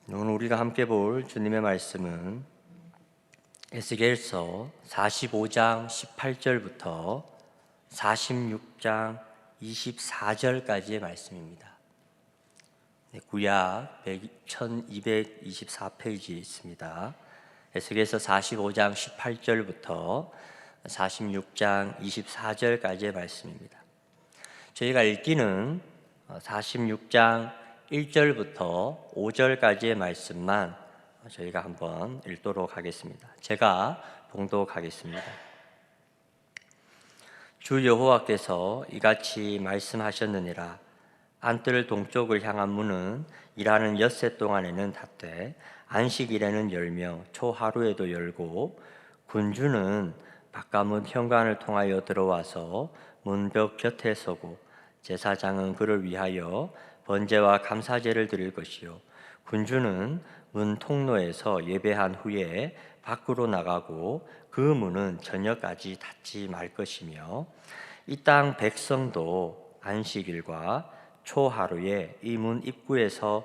오늘 우리가 함께 볼 주님의 말씀은 에스겔서 45장 18절부터 46장 24절까지의 말씀입니다. 구약 1224페이지에 있습니다. 에스겔서 45장 18절부터 46장 24절까지의 말씀입니다. 저희가 읽기는 46장 1절부터 5절까지의 말씀만 저희가 한번 읽도록 하겠습니다. 제가 봉독하겠습니다. 주 여호와께서 이같이 말씀하셨느니라. 안뜰 동쪽을 향한 문은 일하는 엿새 동안에는 닫되 안식일에는 열며 초하루에도 열고 군주는 바깥문 현관을 통하여 들어와서 문벽 곁에 서고 제사장은 그를 위하여 번제와 감사제를 드릴 것이요 군주는 문 통로에서 예배한 후에 밖으로 나가고 그 문은 저녁까지 닫지 말 것이며 이 땅 백성도 안식일과 초하루에 이 문 입구에서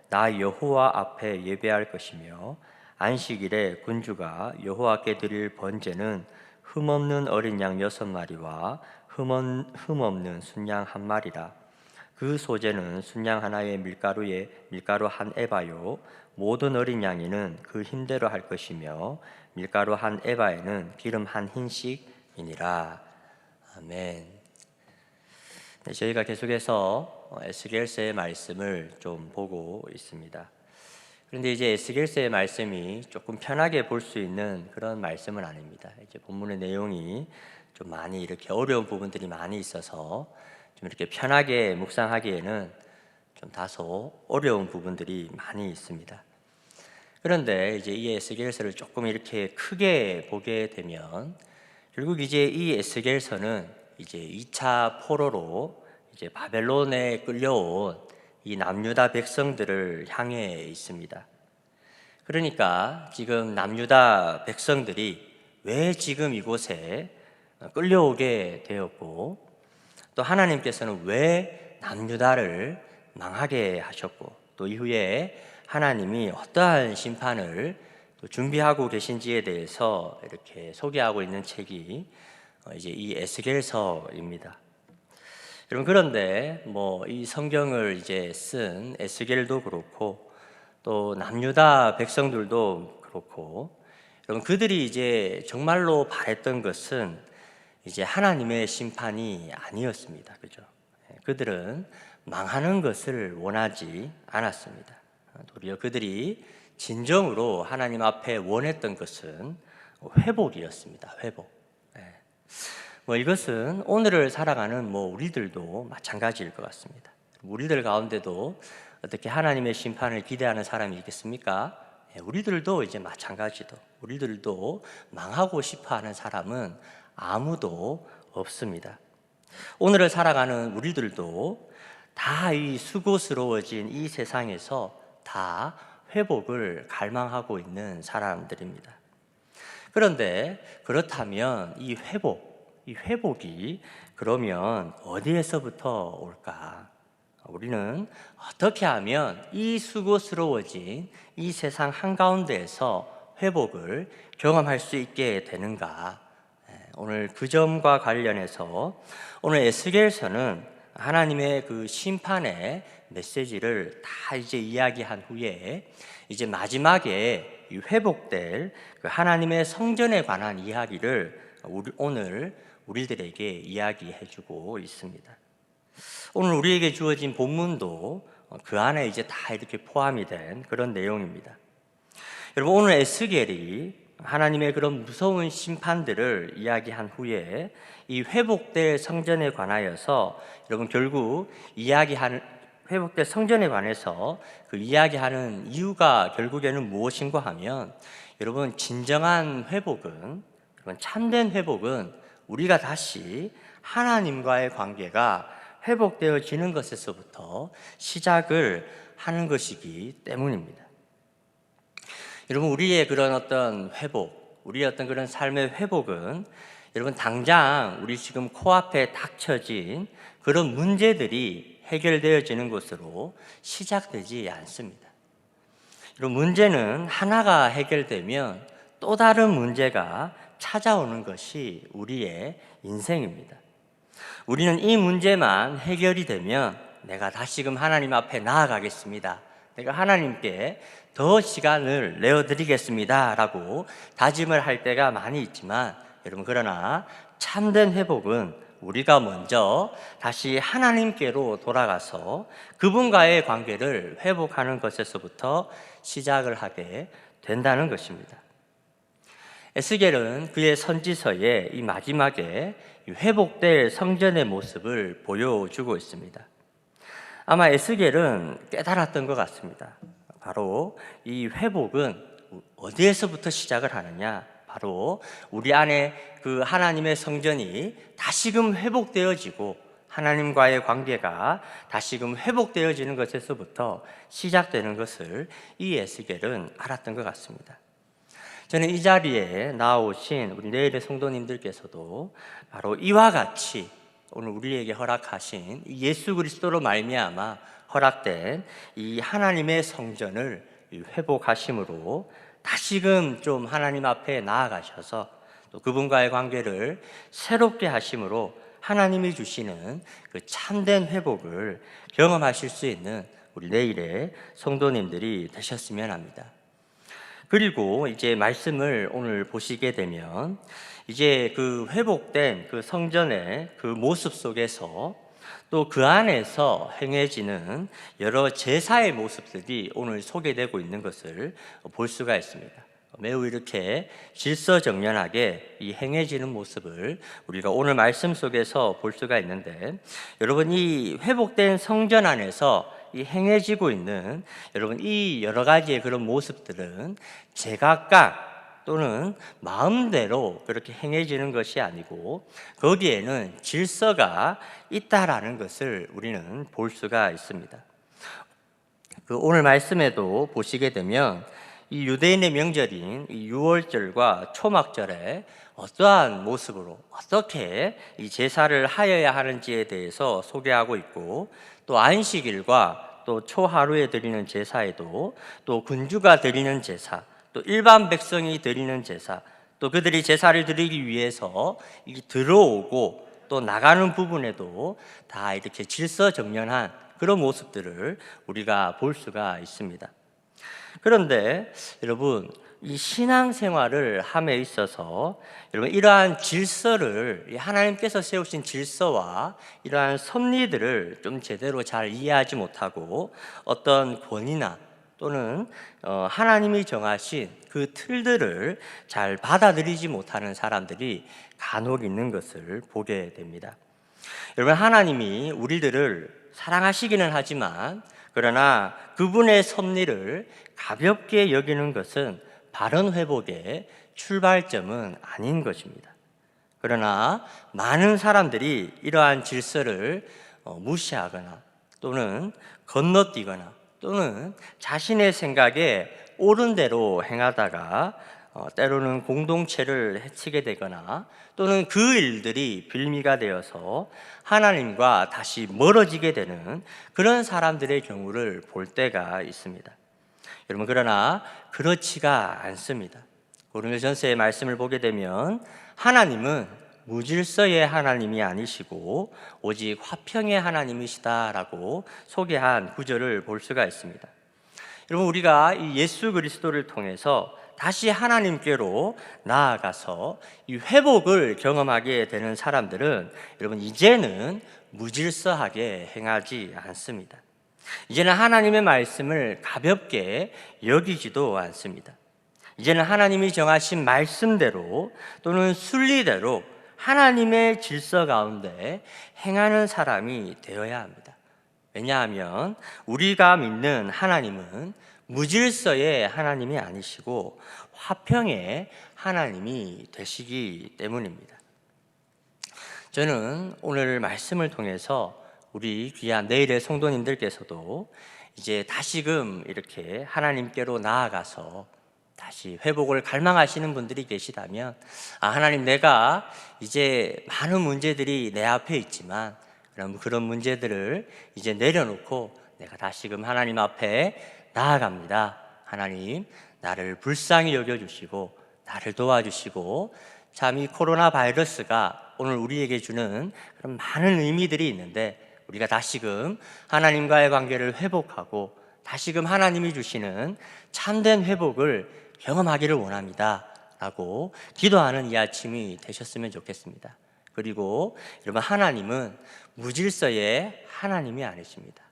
나 여호와 앞에 예배할 것이며 안식일에 군주가 여호와께 드릴 번제는 흠없는 어린 양 6마리와 흠없는 순양 1마리라. 그 소재는 순양 하나에 밀가루 한 에바요 모든 어린 양이는 그 힘대로 할 것이며 밀가루 한 에바에는 기름 한 흰씩이니라. 아멘. 네, 저희가 계속해서 에스겔서의 말씀을 좀 보고 있습니다. 그런데 이제 에스겔서의 말씀이 조금 편하게 볼 수 있는 그런 말씀은 아닙니다. 이제 본문의 내용이 좀 많이 이렇게 어려운 부분들이 많이 있어서 좀 이렇게 편하게 묵상하기에는 좀 다소 어려운 부분들이 많이 있습니다. 그런데 이제 이 에스겔서를 조금 이렇게 크게 보게 되면 결국 이제 이 에스겔서는 이제 2차 포로로 이제 바벨론에 끌려온 이 남유다 백성들을 향해 있습니다. 그러니까 지금 남유다 백성들이 왜 지금 이곳에 끌려오게 되었고 또 하나님께서는 왜 남유다를 망하게 하셨고 또 이후에 하나님이 어떠한 심판을 또 준비하고 계신지에 대해서 이렇게 소개하고 있는 책이 이제 이 에스겔서입니다. 여러분, 그런데 이 성경을 이제 쓴 에스겔도 그렇고 또 남유다 백성들도 그렇고 여러분, 그들이 이제 정말로 바랬던 것은 이제 하나님의 심판이 아니었습니다. 그죠? 그들은 망하는 것을 원하지 않았습니다. 도리어 그들이 진정으로 하나님 앞에 원했던 것은 회복이었습니다. 회복. 이것은 오늘을 살아가는 우리들도 마찬가지일 것 같습니다. 우리들 가운데도 어떻게 하나님의 심판을 기대하는 사람이 있겠습니까? 우리들도 이제 마찬가지도 우리들도 망하고 싶어하는 사람은 아무도 없습니다. 오늘을 살아가는 우리들도 다 이 수고스러워진 이 세상에서 다 회복을 갈망하고 있는 사람들입니다. 그런데 그렇다면 이 회복이 그러면 어디에서부터 올까? 우리는 어떻게 하면 이 수고스러워진 이 세상 한가운데에서 회복을 경험할 수 있게 되는가? 오늘 그 점과 관련해서 오늘 에스겔서는 하나님의 그 심판의 메시지를 다 이제 이야기한 후에 이제 마지막에 이 회복될 그 하나님의 성전에 관한 이야기를 오늘 우리들에게 이야기해주고 있습니다. 오늘 우리에게 주어진 본문도 그 안에 이제 다 이렇게 포함이 된 그런 내용입니다. 여러분, 오늘 에스겔이 하나님의 그런 무서운 심판들을 이야기한 후에 이 회복될 성전에 관하여서 여러분 결국 회복될 성전에 관해서 그 이야기하는 이유가 결국에는 무엇인가 하면 여러분 진정한 회복은 참된 회복은 우리가 다시 하나님과의 관계가 회복되어지는 것에서부터 시작을 하는 것이기 때문입니다. 여러분, 우리의 그런 어떤 회복, 우리의 어떤 그런 삶의 회복은 여러분 당장 우리 지금 코앞에 닥쳐진 그런 문제들이 해결되어지는 것으로 시작되지 않습니다. 이런 문제는 하나가 해결되면 또 다른 문제가 찾아오는 것이 우리의 인생입니다. 우리는 이 문제만 해결이 되면 내가 다시금 하나님 앞에 나아가겠습니다, 내가 하나님께 더 시간을 내어드리겠습니다 라고 다짐을 할 때가 많이 있지만, 여러분, 그러나 참된 회복은 우리가 먼저 다시 하나님께로 돌아가서 그분과의 관계를 회복하는 것에서부터 시작을 하게 된다는 것입니다. 에스겔은 그의 선지서의 이 마지막에 회복될 성전의 모습을 보여주고 있습니다. 아마 에스겔은 깨달았던 것 같습니다. 바로 이 회복은 어디에서부터 시작을 하느냐? 바로 우리 안에 그 하나님의 성전이 다시금 회복되어지고 하나님과의 관계가 다시금 회복되어지는 것에서부터 시작되는 것을 이 에스겔은 알았던 것 같습니다. 저는 이 자리에 나오신 우리 내일의 성도님들께서도 바로 이와 같이 오늘 우리에게 허락하신 예수 그리스도로 말미암아 허락된 이 하나님의 성전을 회복하심으로 다시금 좀 하나님 앞에 나아가셔서 또 그분과의 관계를 새롭게 하심으로 하나님이 주시는 그 참된 회복을 경험하실 수 있는 우리 내일의 성도님들이 되셨으면 합니다. 그리고 이제 말씀을 오늘 보시게 되면 이제 그 회복된 그 성전의 그 모습 속에서 또 그 안에서 행해지는 여러 제사의 모습들이 오늘 소개되고 있는 것을 볼 수가 있습니다. 매우 이렇게 질서정연하게 이 행해지는 모습을 우리가 오늘 말씀 속에서 볼 수가 있는데, 여러분, 이 회복된 성전 안에서 이 행해지고 있는 여러분 이 여러 가지의 그런 모습들은 제각각 또는 마음대로 그렇게 행해지는 것이 아니고 거기에는 질서가 있다라는 것을 우리는 볼 수가 있습니다. 그 오늘 말씀에도 보시게 되면 이 유대인의 명절인 이 유월절과 초막절에 어떠한 모습으로 어떻게 이 제사를 하여야 하는지에 대해서 소개하고 있고, 또 안식일과 또 초하루에 드리는 제사에도 또 군주가 드리는 제사, 또 일반 백성이 드리는 제사, 또 그들이 제사를 드리기 위해서 들어오고 또 나가는 부분에도 다 이렇게 질서정연한 그런 모습들을 우리가 볼 수가 있습니다. 그런데 여러분, 이 신앙생활을 함에 있어서 여러분 이러한 질서를, 하나님께서 세우신 질서와 이러한 섭리들을 좀 제대로 잘 이해하지 못하고 어떤 권위나 또는 하나님이 정하신 그 틀들을 잘 받아들이지 못하는 사람들이 간혹 있는 것을 보게 됩니다. 여러분, 하나님이 우리들을 사랑하시기는 하지만 그러나 그분의 섭리를 가볍게 여기는 것은 바른 회복의 출발점은 아닌 것입니다. 그러나 많은 사람들이 이러한 질서를 무시하거나 또는 건너뛰거나 또는 자신의 생각에 옳은 대로 행하다가 때로는 공동체를 해치게 되거나 또는 그 일들이 빌미가 되어서 하나님과 다시 멀어지게 되는 그런 사람들의 경우를 볼 때가 있습니다. 여러분, 그러나 그렇지가 않습니다. 고린도전서의 말씀을 보게 되면 하나님은 무질서의 하나님이 아니시고 오직 화평의 하나님이시다라고 소개한 구절을 볼 수가 있습니다. 여러분, 우리가 이 예수 그리스도를 통해서 다시 하나님께로 나아가서 이 회복을 경험하게 되는 사람들은 여러분 이제는 무질서하게 행하지 않습니다. 이제는 하나님의 말씀을 가볍게 여기지도 않습니다. 이제는 하나님이 정하신 말씀대로 또는 순리대로 하나님의 질서 가운데 행하는 사람이 되어야 합니다. 왜냐하면 우리가 믿는 하나님은 무질서의 하나님이 아니시고 화평의 하나님이 되시기 때문입니다. 저는 오늘 말씀을 통해서 우리 귀한 내일의 성도님들께서도 이제 다시금 이렇게 하나님께로 나아가서 다시 회복을 갈망하시는 분들이 계시다면, 하나님, 내가 이제 많은 문제들이 내 앞에 있지만 그런 문제들을 이제 내려놓고 내가 다시금 하나님 앞에 나아갑니다. 하나님, 나를 불쌍히 여겨주시고 나를 도와주시고, 참 이 코로나 바이러스가 오늘 우리에게 주는 그런 많은 의미들이 있는데, 우리가 다시금 하나님과의 관계를 회복하고 다시금 하나님이 주시는 참된 회복을 경험하기를 원합니다 라고 기도하는 이 아침이 되셨으면 좋겠습니다. 그리고 여러분, 하나님은 무질서의 하나님이 아니십니다.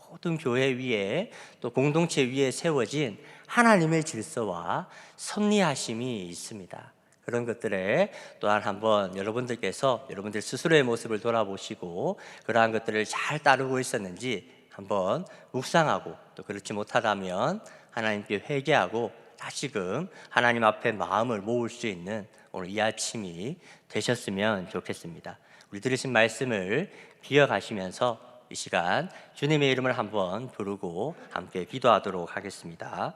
모든 교회 위에 또 공동체 위에 세워진 하나님의 질서와 섭리하심이 있습니다. 그런 것들에 또한 한번 여러분들께서 여러분들 스스로의 모습을 돌아보시고 그러한 것들을 잘 따르고 있었는지 한번 묵상하고, 또 그렇지 못하다면 하나님께 회개하고 다시금 하나님 앞에 마음을 모을 수 있는 오늘 이 아침이 되셨으면 좋겠습니다. 우리 들으신 말씀을 기억하시면서 이 시간 주님의 이름을 한번 부르고 함께 기도하도록 하겠습니다.